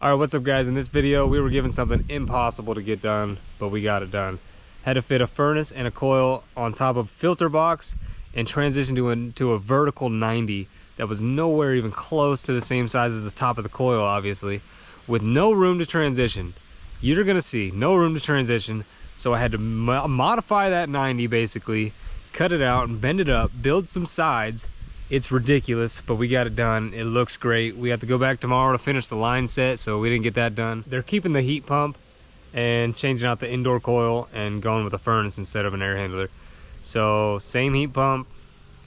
All right, what's up guys? In this video, we were given something impossible to get done, but we got it done. Had to fit a furnace and a coil on top of a filter box and transition to a vertical 90 that was nowhere even close to the same size as the top of the coil, obviously, with no room to transition. You're gonna see no room to transition, so I had to modify that 90 basically, cut it out and bend it up, build some sides. It's ridiculous, but we got it done. It looks great. We have to go back tomorrow to finish the line set, so we didn't get that done. They're keeping the heat pump and changing out the indoor coil and going with a furnace instead of an air handler. So same heat pump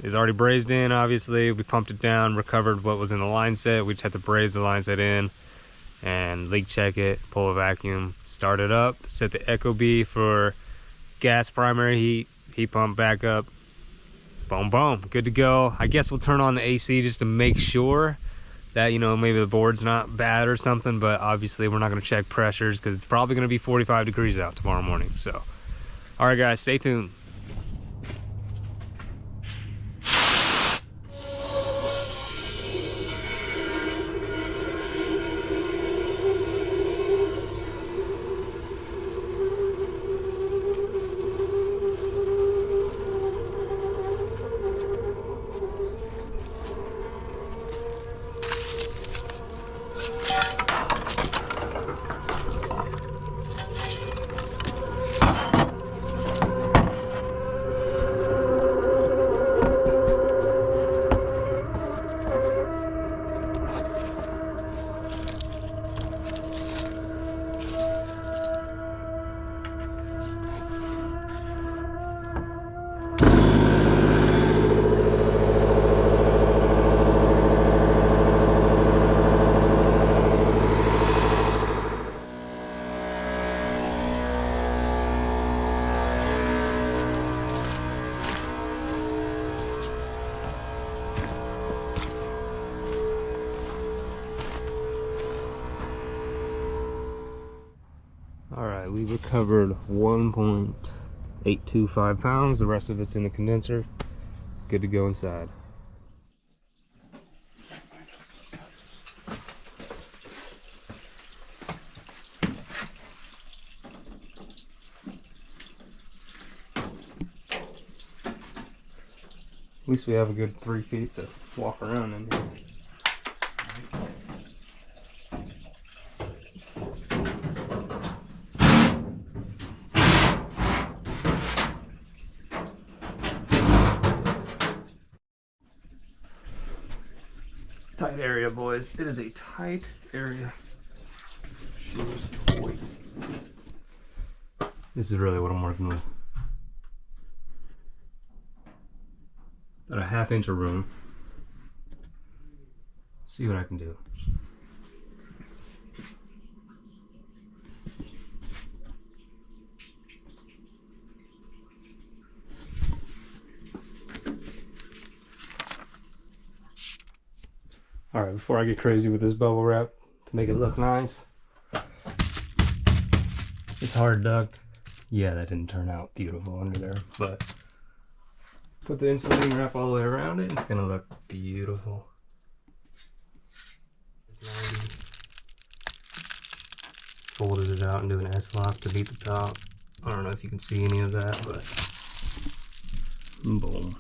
is already brazed in, obviously. We pumped it down, recovered what was in the line set. We just had to braze the line set in and leak check it, pull a vacuum, start it up, set the Ecobee for gas primary heat pump backup. Boom, boom, good to go. I guess we'll turn on the AC just to make sure that, you know, maybe the board's not bad or something, but obviously we're not gonna check pressures because it's probably gonna be 45 degrees out tomorrow morning. So, all right guys, stay tuned. Alright, we recovered 1.825 pounds. The rest of it's in the condenser. Good to go inside. At least we have a good 3 feet to walk around in here. Tight area, boys. It is a tight area. This is really what I'm working with. About a ½ inch of room. Let's see what I can do. Alright, before I get crazy with this bubble wrap to make it look nice, it's hard duct. Yeah, that didn't turn out beautiful under there, but put the insulating wrap all the way around it, it's gonna look beautiful. Folded it out into an S-lock to beat the top. I don't know if you can see any of that, but boom.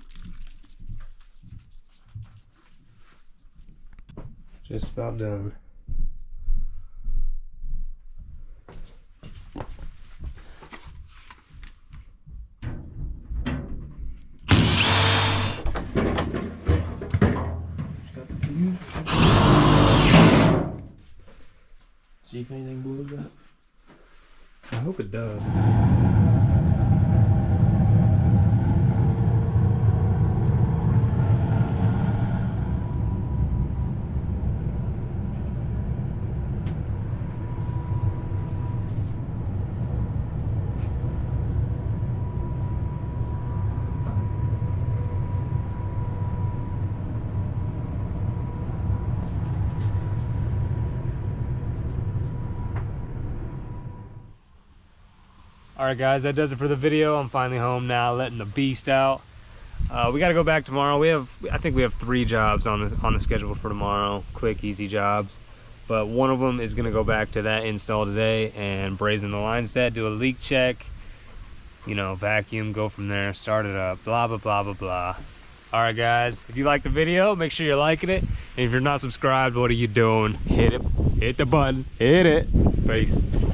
Just about done. See if anything blows up. I hope it does. Alright guys, that does it for the video. I'm finally home now, letting the beast out. We got to go back tomorrow. I think we have 3 jobs on the schedule for tomorrow. Quick, easy jobs. but one of them is gonna go back to that install today and brazen the line set, do a leak check, you know, vacuum, go from there, start it up, blah, blah, blah, blah, blah. All right, guys, if you like the video, make sure you're liking it. And if you're not subscribed, what are you doing? Hit it, hit the button, hit it. Peace.